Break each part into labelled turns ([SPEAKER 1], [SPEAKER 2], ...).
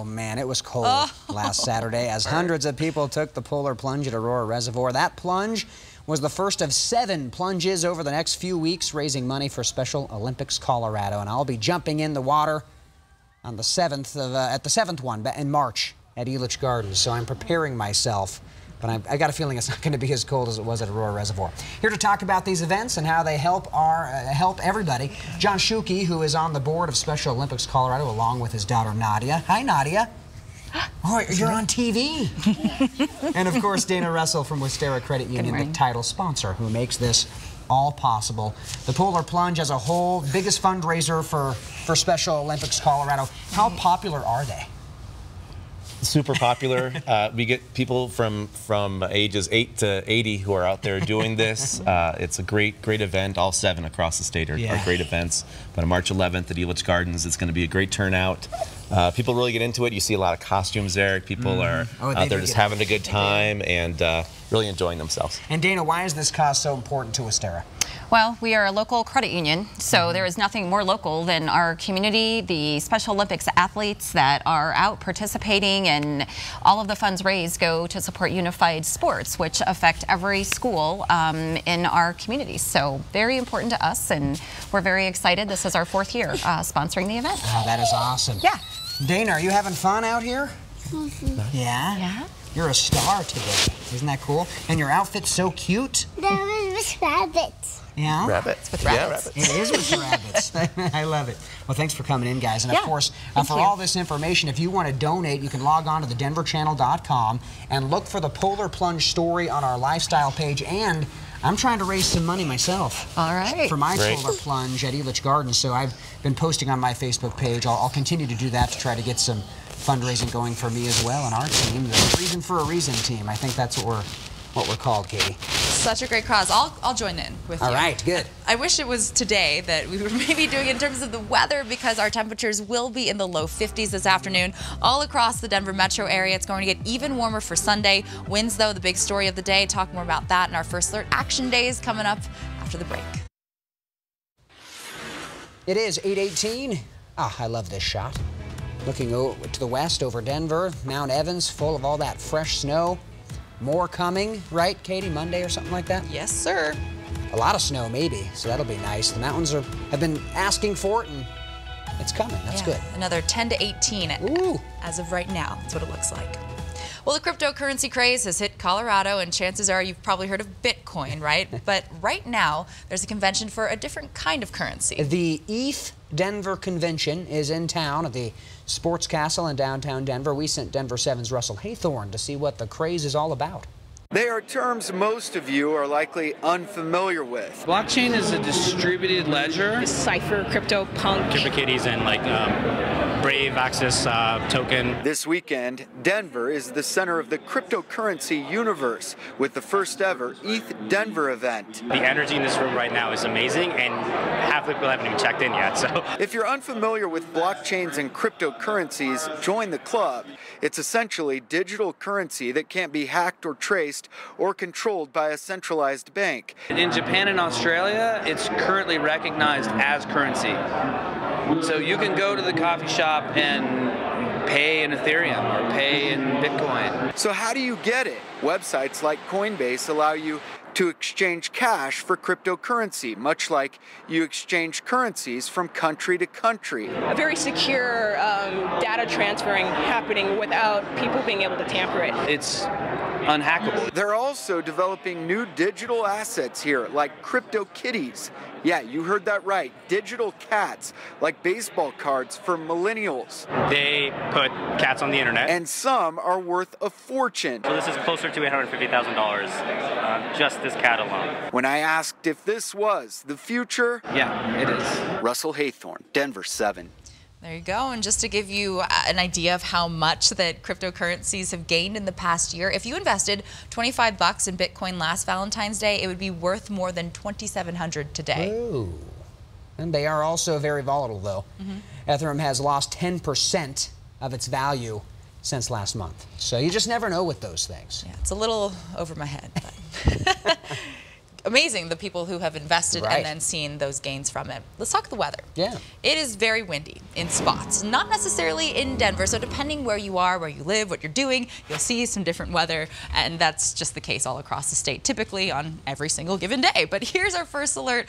[SPEAKER 1] man, it was cold last Saturday as hundreds of people took the polar plunge at Aurora Reservoir. That plunge was the first of 7 plunges over the next few weeks, raising money for Special Olympics Colorado. And I'll be jumping in the water on the 7th at the 7th one in March at Elitch Gardens. So I'm preparing myself. But I got a feeling it's not going to be as cold as it was at Aurora Reservoir. Here to talk about these events and how they help everybody, John Schuke, who is on the board of Special Olympics Colorado, along with his daughter Nadia. Hi, Nadia. Oh, you're on TV. And of course, Dana Russell from Wistara Credit Union, the title sponsor, who makes this all possible. The Polar Plunge as a whole, biggest fundraiser for Special Olympics Colorado. How popular are they?
[SPEAKER 2] Super popular. We get people from ages 8 to 80 who are out there doing this. It's a great event. All 7 across the state are great events. But on March 11th at Elitch Gardens, it's going to be a great turnout. People really get into it. You see a lot of costumes there. People are out there just having a good time and really enjoying themselves.
[SPEAKER 1] And Dana, why is this cause so important to Wistara?
[SPEAKER 3] Well, we are a local credit union, so there is nothing more local than our community, the Special Olympics athletes that are out participating, and all of the funds raised go to support unified sports, which affect every school in our community. So very important to us, and we're very excited. This is our 4th year sponsoring the event.
[SPEAKER 1] Oh, that is awesome.
[SPEAKER 3] Yeah.
[SPEAKER 1] Dana, are you having fun out here?
[SPEAKER 3] Yeah? Yeah.
[SPEAKER 1] You're a star today. Isn't that cool? And your outfit's so cute.
[SPEAKER 4] That was with rabbits.
[SPEAKER 1] Yeah?
[SPEAKER 2] Rabbits.
[SPEAKER 3] With rabbits.
[SPEAKER 1] Yeah, rabbits. It is with rabbits. I love it. Well, thanks for coming in, guys. And of course, for all this information, if you want to donate, you can log on to thedenverchannel.com and look for the Polar Plunge story on our lifestyle page. And I'm trying to raise some money myself.
[SPEAKER 3] All right.
[SPEAKER 1] For my Polar Plunge at Elitch Gardens. So I've been posting on my Facebook page. I'll continue to do that to try to get some fundraising going for me as well and our team. The Reason for a Reason team. I think that's what we're called, Katie.
[SPEAKER 5] Such a great cause. I'll join in with you.
[SPEAKER 1] All right, good.
[SPEAKER 5] I wish it was today that we were maybe doing it in terms of the weather, because our temperatures will be in the low 50s this afternoon all across the Denver metro area. It's going to get even warmer for Sunday. Winds, though, the big story of the day. Talk more about that in our First Alert Action Days coming up after the break.
[SPEAKER 1] It is 8:18. I love this shot. Looking to the west over Denver, Mount Evans, full of all that fresh snow. More coming, right, Katie? Monday or something like that?
[SPEAKER 5] Yes, sir.
[SPEAKER 1] A lot of snow, maybe, so that'll be nice. The mountains have been asking for it, and it's coming. That's good.
[SPEAKER 5] Another 10 to 18 as of right now. That's what it looks like. Well, the cryptocurrency craze has hit Colorado, and chances are you've probably heard of Bitcoin, right? But right now, there's a convention for a different kind of currency.
[SPEAKER 1] The ETH Denver Convention is in town at the Sports Castle in downtown Denver. We sent Denver 7's Russell Haythorne to see what the craze is all about.
[SPEAKER 6] They are terms most of you are likely unfamiliar with.
[SPEAKER 7] Blockchain is a distributed ledger.
[SPEAKER 8] Cipher, CryptoPunk.
[SPEAKER 9] CryptoKitties and like Brave Access token.
[SPEAKER 6] This weekend, Denver is the center of the cryptocurrency universe with the first ever ETH Denver event.
[SPEAKER 9] The energy in this room right now is amazing, and half the people haven't even checked in yet. So,
[SPEAKER 6] if you're unfamiliar with blockchains and cryptocurrencies, join the club. It's essentially digital currency that can't be hacked or traced or controlled by a centralized bank.
[SPEAKER 7] In Japan and Australia, it's currently recognized as currency. So you can go to the coffee shop and pay in Ethereum or pay in Bitcoin.
[SPEAKER 6] So how do you get it? Websites like Coinbase allow you to exchange cash for cryptocurrency, much like you exchange currencies from country to country.
[SPEAKER 8] A very secure data transferring happening without people being able to tamper it.
[SPEAKER 7] It's unhackable.
[SPEAKER 6] They're also developing new digital assets here, like CryptoKitties. Yeah, you heard that right. Digital cats, like baseball cards for millennials.
[SPEAKER 9] they put cats on the internet.
[SPEAKER 6] And some are worth a fortune.
[SPEAKER 9] So this is closer to $850,000, just this cat alone.
[SPEAKER 6] When I asked if this was the future,
[SPEAKER 7] yeah, it is.
[SPEAKER 6] Russell Haythorne, Denver 7.
[SPEAKER 5] There you go. And just to give you an idea of how much that cryptocurrencies have gained in the past year, if you invested $25 in Bitcoin last Valentine's Day, it would be worth more than $2,700 today.
[SPEAKER 1] Ooh. And they are also very volatile, though. Ethereum has lost 10% of its value since last month. So you just never know with those things.
[SPEAKER 5] Yeah, it's a little over my head. But amazing, the people who have invested
[SPEAKER 1] Right.
[SPEAKER 5] and then seen those gains from it. Let's talk the weather.
[SPEAKER 1] Yeah.
[SPEAKER 5] It is very windy in spots, not necessarily in Denver. So depending where you are, where you live, what you're doing, you'll see some different weather. And that's just the case all across the state, typically on every single given day. But here's our first alert.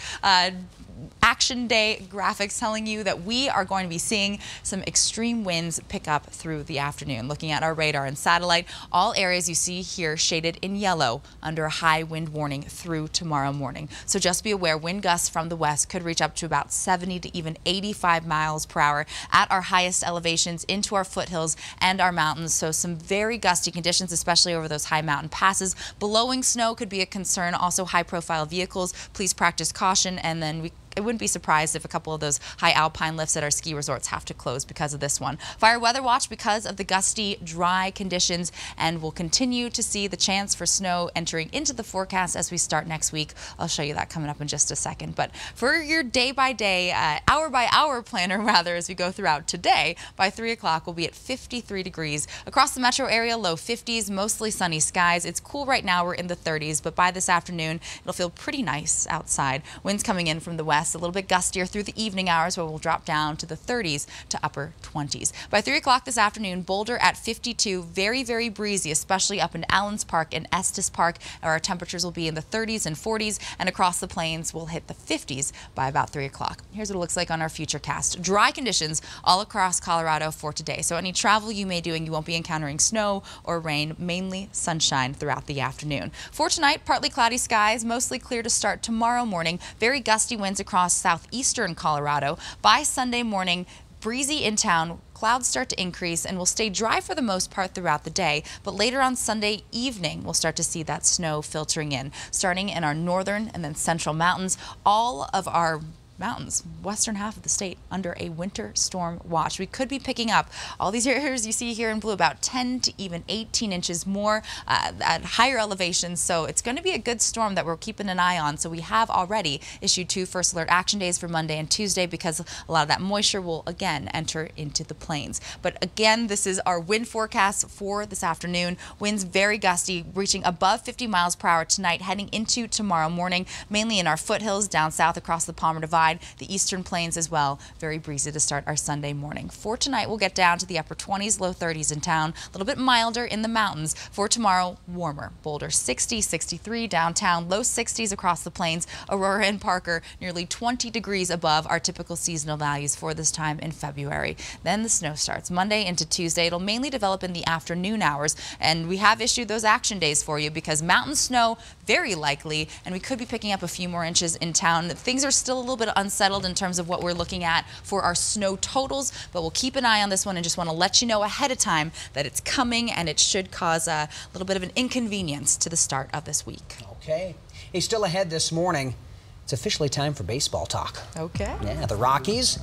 [SPEAKER 5] Action day graphics telling you that we are going to be seeing some extreme winds pick up through the afternoon. Looking at our radar and satellite, all areas you see here shaded in yellow under a high wind warning through tomorrow morning. So just be aware, wind gusts from the west could reach up to about 70 to even 85 miles per hour at our highest elevations into our foothills and our mountains. So some very gusty conditions, especially over those high mountain passes. Blowing snow could be a concern. Also high profile vehicles, please practice caution. And then I wouldn't be surprised if a couple of those high alpine lifts at our ski resorts have to close because of this one. Fire weather watch because of the gusty, dry conditions, and we'll continue to see the chance for snow entering into the forecast as we start next week. I'll show you that coming up in just a second. But for your day-by-day, hour-by-hour planner, rather, as we go throughout today, by 3 o'clock we'll be at 53 degrees. Across the metro area, low 50s, mostly sunny skies. It's cool right now. We're in the 30s, but by this afternoon, it'll feel pretty nice outside. Winds coming in from the west, a little bit gustier through the evening hours, where we'll drop down to the 30s to upper 20s. By 3 o'clock this afternoon, Boulder at 52, very, very breezy, especially up in Allens Park and Estes Park. Our temperatures will be in the 30s and 40s, and across the plains we'll hit the 50s by about 3 o'clock. Here's what it looks like on our futurecast. Dry conditions all across Colorado for today. So any travel you may do, and you won't be encountering snow or rain, mainly sunshine throughout the afternoon. For tonight, partly cloudy skies, mostly clear to start tomorrow morning. Very gusty winds across southeastern Colorado. By Sunday morning, breezy in town. Clouds start to increase and will stay dry for the most part throughout the day, but later on Sunday evening we'll start to see that snow filtering in, starting in our northern and then central mountains. All of our mountains, western half of the state, under a winter storm watch. We could be picking up all these areas you see here in blue, about 10 to even 18 inches more at higher elevations. So it's going to be a good storm that we're keeping an eye on. So we have already issued 2 first alert action days for Monday and Tuesday, because a lot of that moisture will again enter into the plains. But again, this is our wind forecast for this afternoon. Winds very gusty, reaching above 50 miles per hour tonight, heading into tomorrow morning, mainly in our foothills down south across the Palmer Divide. The eastern plains as well. Very breezy to start our Sunday morning. For tonight, we'll get down to the upper 20s, low 30s in town. A little bit milder in the mountains. For tomorrow, warmer. Boulder 60, 63 downtown, low 60s across the plains. Aurora and Parker nearly 20 degrees above our typical seasonal values for this time in February. Then the snow starts Monday into Tuesday. It'll mainly develop in the afternoon hours, and we have issued those action days for you because mountain snow very likely, and we could be picking up a few more inches in town. Things are still a little bit unsettled in terms of what we're looking at for our snow totals, but we'll keep an eye on this one and just want to let you know ahead of time that it's coming, and it should cause a little bit of an inconvenience to the start of this week.
[SPEAKER 1] Okay. Hey, still ahead this morning, it's officially time for baseball talk.
[SPEAKER 5] Okay.
[SPEAKER 1] Yeah, the Rockies,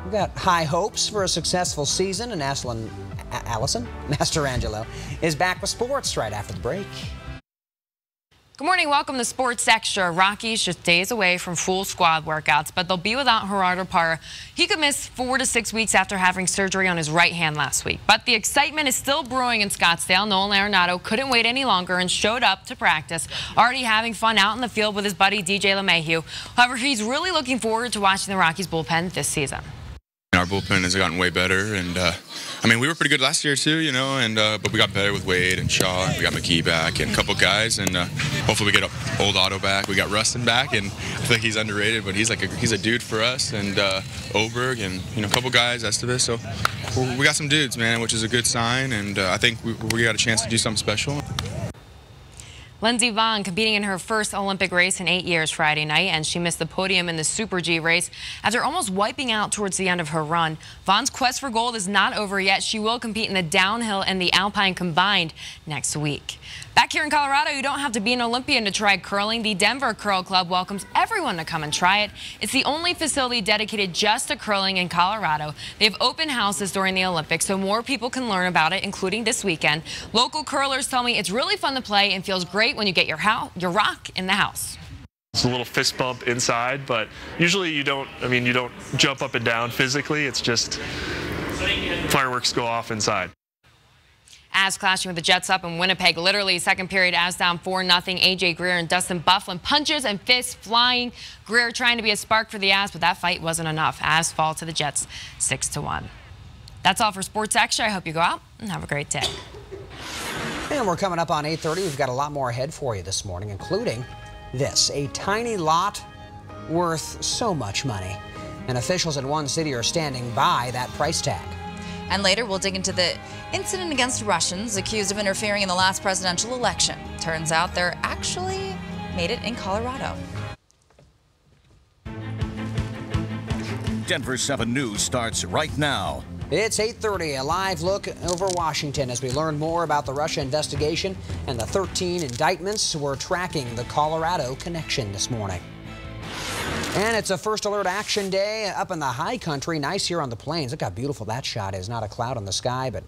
[SPEAKER 1] we've got high hopes for a successful season, and Allison Mastrangelo is back with sports right after the break.
[SPEAKER 10] Good morning. Welcome to Sports Extra. Rockies just days away from full squad workouts, but they'll be without Gerardo Parra. He could miss 4 to 6 weeks after having surgery on his right hand last week. But the excitement is still brewing in Scottsdale. Nolan Arenado couldn't wait any longer and showed up to practice, already having fun out in the field with his buddy DJ LeMahieu. However, he's really looking forward to watching the Rockies bullpen this season.
[SPEAKER 11] Our bullpen has gotten way better, and I mean, we were pretty good last year too, you know, and but we got better with Wade and Shaw, and we got McKee back and a couple guys, and hopefully we get old Otto back. We got Rustin back, and I feel like he's underrated, but he's a dude for us, and Oberg, and you know, a couple guys, Estevez. So we got some dudes, man, which is a good sign, and I think we got a chance to do something special.
[SPEAKER 10] Lindsey Vonn competing in her first Olympic race in 8 years Friday night, and she missed the podium in the Super G race after almost wiping out towards the end of her run. Vonn's quest for gold is not over yet. She will compete in the downhill and the alpine combined next week. Back here in Colorado, you don't have to be an Olympian to try curling. The Denver Curl Club welcomes everyone to come and try it. It's the only facility dedicated just to curling in Colorado. They have open houses during the Olympics so more people can learn about it, including this weekend. Local curlers tell me it's really fun to play and feels great when you get your rock in the house.
[SPEAKER 12] It's a little fist bump inside, but usually you don't jump up and down physically. It's just fireworks go off inside.
[SPEAKER 10] As clashing with the Jets up in Winnipeg. Literally, second period, as down 4-0. A.J. Greer and Dustin Byfuglien, punches and fists flying. Greer trying to be a spark for the Avs, but that fight wasn't enough. Avs fall to the Jets 6-1. That's all for Sports Extra. I hope you go out and have a great day.
[SPEAKER 1] And we're coming up on 8:30. We've got a lot more ahead for you this morning, including this, a tiny lot worth so much money. And officials in one city are standing by that price tag.
[SPEAKER 5] And later, we'll dig into the incident against Russians accused of interfering in the last presidential election. Turns out they're actually made it in Colorado.
[SPEAKER 13] Denver 7 News starts right now.
[SPEAKER 1] It's 8:30, a live look over Washington as we learn more about the Russia investigation and the 13 indictments. We're tracking the Colorado connection this morning. And it's a first alert action day up in the high country. Nice here on the plains. Look how beautiful that shot is. Not a cloud on the sky, but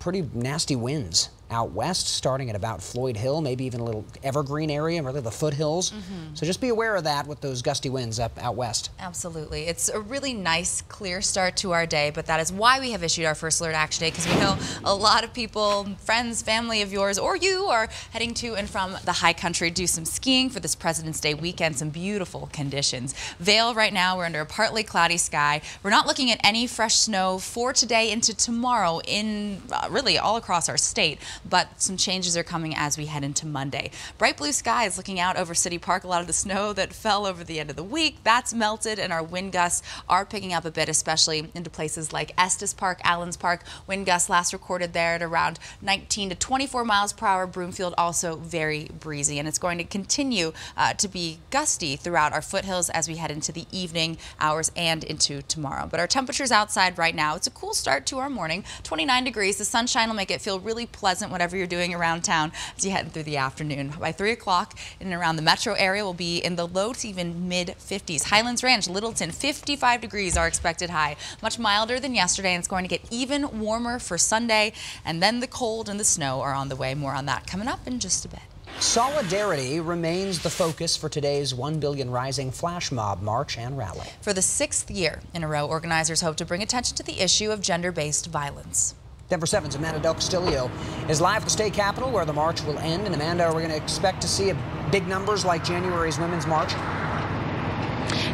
[SPEAKER 1] pretty nasty winds out west, starting at about Floyd Hill, maybe even a little Evergreen area, really the foothills. So just be aware of that with those gusty winds up out west.
[SPEAKER 5] Absolutely. It's a really nice, clear start to our day, but that is why we have issued our first alert action day, because we know a lot of people, friends, family of yours, or you are heading to and from the high country to do some skiing for this President's Day weekend. Some beautiful conditions. Vail right now, we're under a partly cloudy sky. We're not looking at any fresh snow for today into tomorrow in really all across our state. But some changes are coming as we head into Monday. Bright blue skies looking out over City Park. A lot of the snow that fell over the end of the week, that's melted, and our wind gusts are picking up a bit, especially into places like Estes Park, Allens Park. Wind gusts last recorded there at around 19 to 24 miles per hour. Broomfield also very breezy, and it's going to continue to be gusty throughout our foothills as we head into the evening hours and into tomorrow. But our temperatures outside right now, it's a cool start to our morning. 29 degrees. The sunshine will make it feel really pleasant whatever you're doing around town as you head through the afternoon. By 3 o'clock in and around the metro area, will be in the low to even mid-50s. Highlands Ranch, Littleton, 55 degrees are expected high. Much milder than yesterday, and it's going to get even warmer for Sunday. And then the cold and the snow are on the way. More on that coming up in just a bit.
[SPEAKER 1] Solidarity remains the focus for today's 1 Billion Rising flash mob march and rally.
[SPEAKER 5] For the 6th year in a row, organizers hope to bring attention to the issue of gender-based violence.
[SPEAKER 1] Denver 7's Amanda Del Castillo is live at the state capitol where the march will end. And Amanda, are we going to expect to see big numbers like January's Women's March?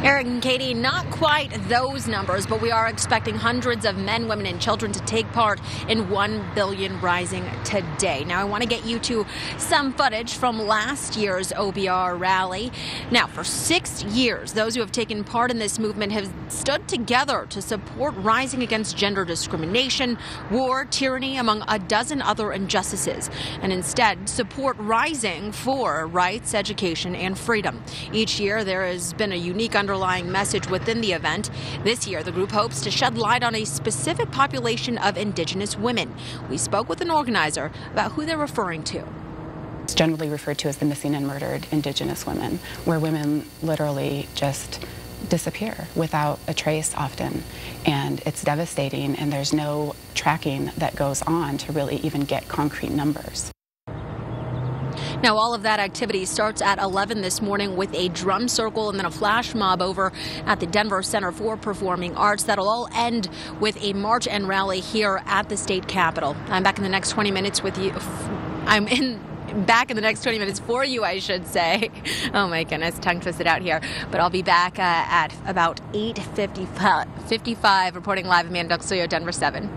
[SPEAKER 14] Eric and Katie, not quite those numbers, but we are expecting hundreds of men, women, and children to take part in 1 Billion Rising today. Now, I want to get you to some footage from last year's OBR rally. Now, for 6 years, those who have taken part in this movement have stood together to support rising against gender discrimination, war, tyranny, among a dozen other injustices, and instead support rising for rights, education, and freedom. Each year, there has been a unique underlying message within the event. This year, the group hopes to shed light on a specific population of Indigenous women. We spoke with an organizer about who they're referring to.
[SPEAKER 15] It's generally referred to as the missing and murdered Indigenous women, where women literally just disappear without a trace often. And it's devastating, and there's no tracking that goes on to really even get concrete numbers.
[SPEAKER 14] Now, all of that activity starts at 11 this morning with a drum circle and then a flash mob over at the Denver Center for Performing Arts. That'll all end with a march and rally here at the state capitol. I'm back in the next 20 minutes with you. Back in the next 20 minutes for you, I should say. Oh my goodness, tongue twisted out here. But I'll be back at about 8:55 reporting live. Amanda Del Castillo, Denver 7.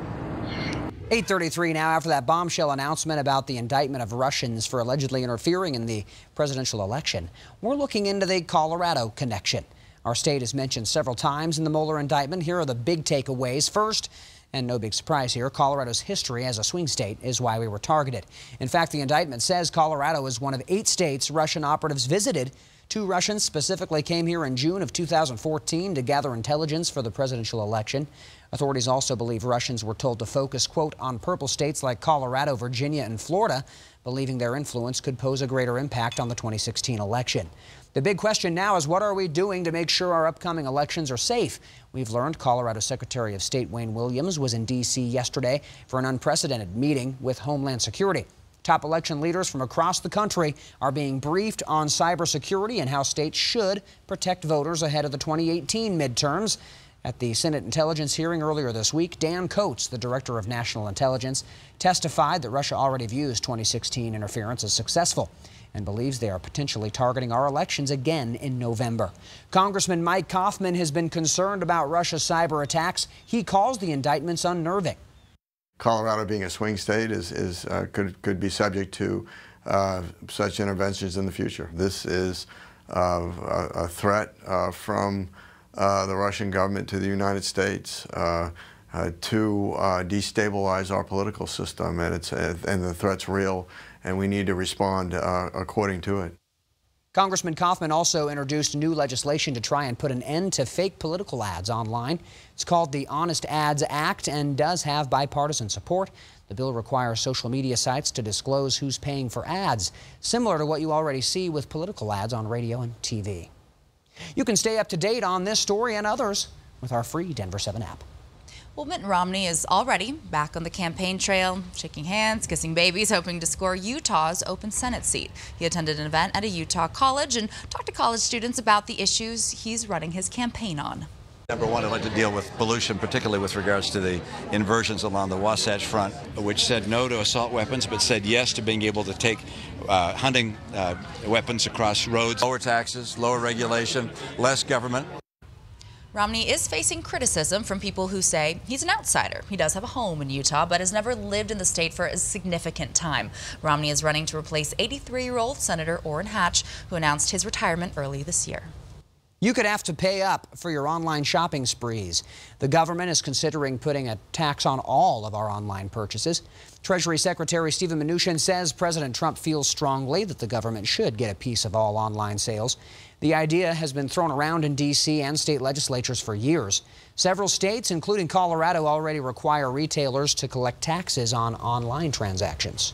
[SPEAKER 1] 8:33 now after that bombshell announcement about the indictment of Russians for allegedly interfering in the presidential election. We're looking into the Colorado connection. Our state is mentioned several times in the Mueller indictment. Here are the big takeaways. First, and no big surprise here, Colorado's history as a swing state is why we were targeted. In fact, the indictment says Colorado is one of 8 states Russian operatives visited. 2 Russians specifically came here in June of 2014 to gather intelligence for the presidential election. Authorities also believe Russians were told to focus, quote, on purple states like Colorado, Virginia, and Florida, believing their influence could pose a greater impact on the 2016 election. The big question now is, what are we doing to make sure our upcoming elections are safe? We've learned Colorado Secretary of State Wayne Williams was in D.C. yesterday for an unprecedented meeting with Homeland Security. Top election leaders from across the country are being briefed on cybersecurity and how states should protect voters ahead of the 2018 midterms. At the Senate Intelligence hearing earlier this week, Dan Coates, the Director of National Intelligence, testified that Russia already views 2016 interference as successful and believes they are potentially targeting our elections again in November. Congressman Mike Kaufman has been concerned about Russia's cyber attacks. He calls the indictments unnerving.
[SPEAKER 16] Colorado, being a swing state, could be subject to such interventions in the future. This is a threat from the Russian government to the United States to destabilize our political system, and the threat's real, and we need to respond according to it.
[SPEAKER 1] Congressman Kaufman also introduced new legislation to try and put an end to fake political ads online. It's called the Honest Ads Act and does have bipartisan support. The bill requires social media sites to disclose who's paying for ads, similar to what you already see with political ads on radio and TV. You can stay up to date on this story and others with our free Denver 7 app.
[SPEAKER 5] Well, Mitt Romney is already back on the campaign trail, shaking hands, kissing babies, hoping to score Utah's open Senate seat. He attended an event at a Utah college and talked to college students about the issues he's running his campaign on.
[SPEAKER 17] Number one, I'd like to deal with pollution, particularly with regards to the inversions along the Wasatch Front, which said no to assault weapons, but said yes to being able to take hunting weapons across roads. Lower taxes, lower regulation, less government.
[SPEAKER 5] Romney is facing criticism from people who say he's an outsider. He does have a home in Utah, but has never lived in the state for a significant time. Romney is running to replace 83-year-old Senator Orrin Hatch, who announced his retirement early this year.
[SPEAKER 1] You could have to pay up for your online shopping sprees. The government is considering putting a tax on all of our online purchases. Treasury Secretary Steven Mnuchin says President Trump feels strongly that the government should get a piece of all online sales. The idea has been thrown around in D.C. and state legislatures for years. Several states, including Colorado, already require retailers to collect taxes on online transactions.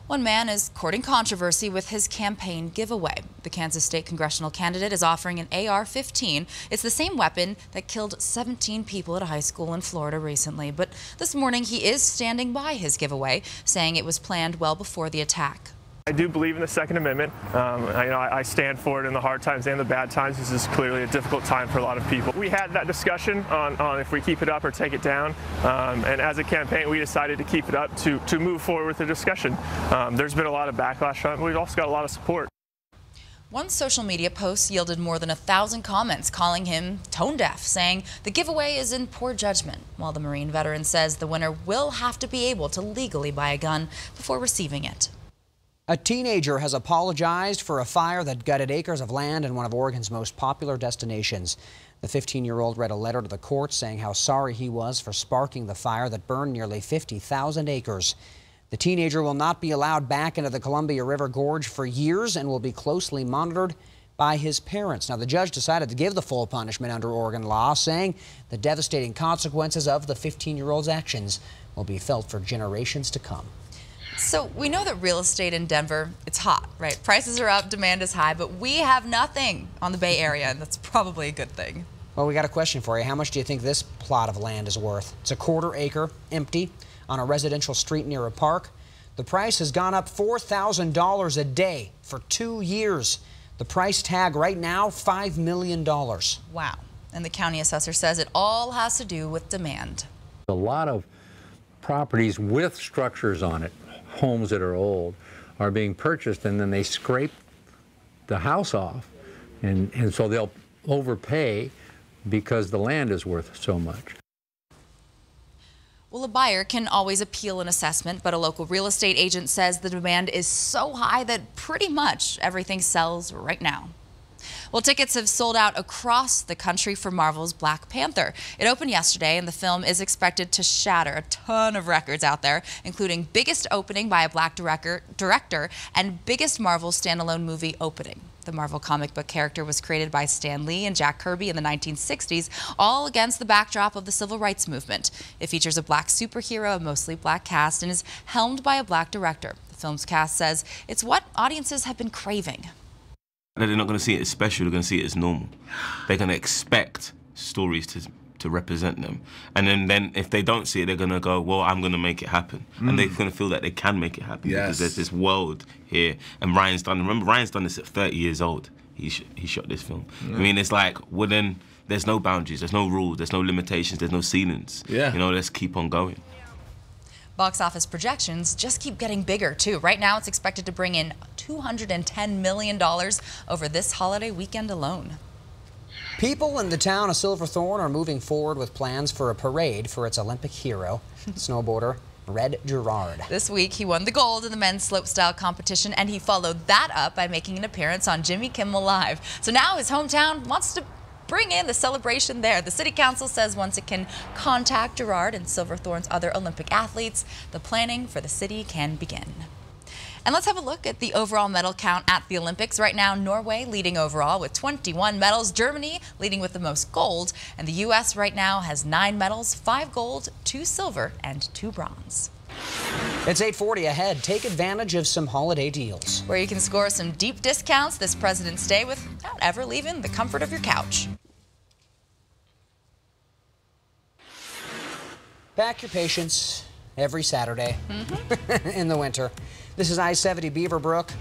[SPEAKER 5] One man is courting controversy with his campaign giveaway. The Kansas State congressional candidate is offering an AR-15. It's the same weapon that killed 17 people at a high school in Florida recently. But this morning he is standing by his giveaway, saying it was planned well before the attack.
[SPEAKER 12] I do believe in the Second Amendment. I stand for it in the hard times and the bad times. This is clearly a difficult time for a lot of people. We had that discussion on if we keep it up or take it down. And as a campaign, we decided to keep it up to move forward with the discussion. There's been a lot of backlash on it, but we've also got a lot of support.
[SPEAKER 5] One social media post yielded more than 1,000 comments calling him tone deaf, saying the giveaway is in poor judgment, while the Marine veteran says the winner will have to be able to legally buy a gun before receiving it.
[SPEAKER 1] A teenager has apologized for a fire that gutted acres of land in one of Oregon's most popular destinations. The 15-year-old read a letter to the court saying how sorry he was for sparking the fire that burned nearly 50,000 acres. The teenager will not be allowed back into the Columbia River Gorge for years and will be closely monitored by his parents. Now, the judge decided to give the full punishment under Oregon law, saying the devastating consequences of the 15-year-old's actions will be felt for generations to come.
[SPEAKER 5] So we know that real estate in Denver, it's hot, right? Prices are up, demand is high, but we have nothing on the Bay Area, and that's probably a good thing.
[SPEAKER 1] Well, we got a question for you. How much do you think this plot of land is worth? It's a quarter acre, empty, on a residential street near a park. The price has gone up $4,000 a day for 2 years. The price tag right now, $5 million.
[SPEAKER 5] Wow. And the county assessor says it all has to do with demand.
[SPEAKER 18] A lot of properties with structures on it, homes that are old, are being purchased, and then they scrape the house off, and so they'll overpay because the land is worth so much.
[SPEAKER 5] Well, a buyer can always appeal an assessment, but a local real estate agent says the demand is so high that pretty much everything sells right now. Well, tickets have sold out across the country for Marvel's Black Panther. It opened yesterday, and the film is expected to shatter a ton of records out there, including biggest opening by a black director and biggest Marvel standalone movie opening. The Marvel comic book character was created by Stan Lee and Jack Kirby in the 1960s, all against the backdrop of the civil rights movement. It features a black superhero, a mostly black cast, and is helmed by a black director. The film's cast says it's what audiences have been craving.
[SPEAKER 19] They're not going to see it as special, they're going to see it as normal. They're going to expect stories to represent them. And then if they don't see it, they're going to go, well, I'm going to make it happen. And they're going to feel that they can make it happen because there's this world here. And remember, Ryan's done this at 30 years old. He shot this film. I mean, it's like, well then, there's no boundaries, there's no rules, there's no limitations, there's no ceilings.
[SPEAKER 2] Yeah.
[SPEAKER 19] You know, let's keep on going.
[SPEAKER 5] Box office projections just keep getting bigger, too. Right now, it's expected to bring in $210 million over this holiday weekend alone.
[SPEAKER 1] People in the town of Silverthorne are moving forward with plans for a parade for its Olympic hero, snowboarder Red Gerard.
[SPEAKER 5] This week, he won the gold in the men's slopestyle competition, and he followed that up by making an appearance on Jimmy Kimmel Live. So now his hometown wants to bring in the celebration there. The city council says once it can contact Gerard and Silverthorne's other Olympic athletes, the planning for the city can begin. And let's have a look at the overall medal count at the Olympics. Right now, Norway leading overall with 21 medals, Germany leading with the most gold, and the U.S. right now has 9 medals, 5 gold, 2 silver, and 2 bronze.
[SPEAKER 1] It's 8:40 ahead. Take advantage of some holiday deals,
[SPEAKER 5] where you can score some deep discounts this President's Day without ever leaving the comfort of your couch.
[SPEAKER 1] Pack your patience every Saturday in the winter. This is I-70 Beaverbrook,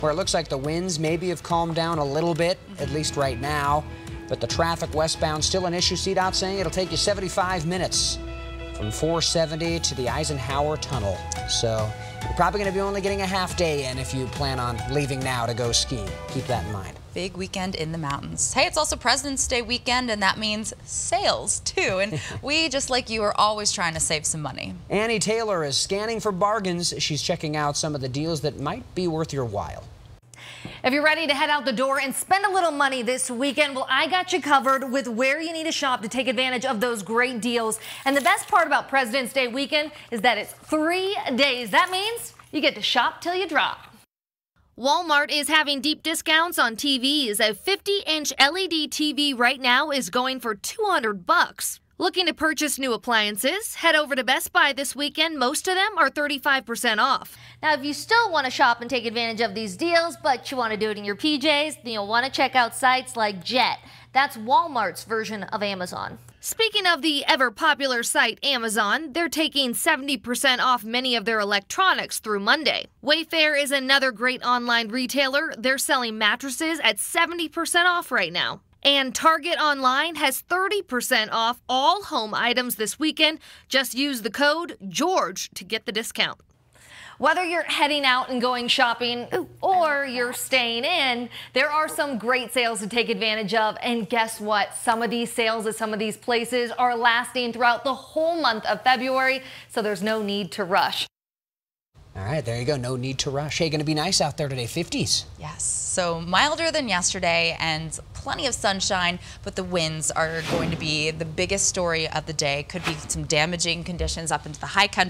[SPEAKER 1] where it looks like the winds maybe have calmed down a little bit, at least right now. But the traffic westbound still an issue. CDOT saying it'll take you 75 minutes from 470 to the Eisenhower Tunnel. So you're probably going to be only getting a half day in if you plan on leaving now to go skiing. Keep that in mind.
[SPEAKER 5] Big weekend in the mountains. Hey, it's also President's Day weekend, and that means sales, too. And we, just like you, are always trying to save some money.
[SPEAKER 1] Annie Taylor is scanning for bargains. She's checking out some of the deals that might be worth your while.
[SPEAKER 20] If you're ready to head out the door and spend a little money this weekend, well, I got you covered with where you need to shop to take advantage of those great deals. And the best part about President's Day weekend is that it's 3 days. That means you get to shop till you drop. Walmart is having deep discounts on TVs. A 50-inch LED TV right now is going for $200. Looking to purchase new appliances? Head over to Best Buy this weekend. Most of them are 35% off. Now, if you still want to shop and take advantage of these deals, but you want to do it in your PJs, then you'll want to check out sites like Jet. That's Walmart's version of Amazon. Speaking of the ever-popular site Amazon, they're taking 70% off many of their electronics through Monday. Wayfair is another great online retailer. They're selling mattresses at 70% off right now. And Target Online has 30% off all home items this weekend. Just use the code GEORGE to get the discount. Whether you're heading out and going shopping or you're staying in, there are some great sales to take advantage of. And guess what? Some of these sales at some of these places are lasting throughout the whole month of February, so there's no need to rush.
[SPEAKER 1] All right, there you go. No need to rush. Hey, going to be nice out there today, 50s.
[SPEAKER 5] Yes, so milder than yesterday and plenty of sunshine, but the winds are going to be the biggest story of the day. Could be some damaging conditions up into the high country.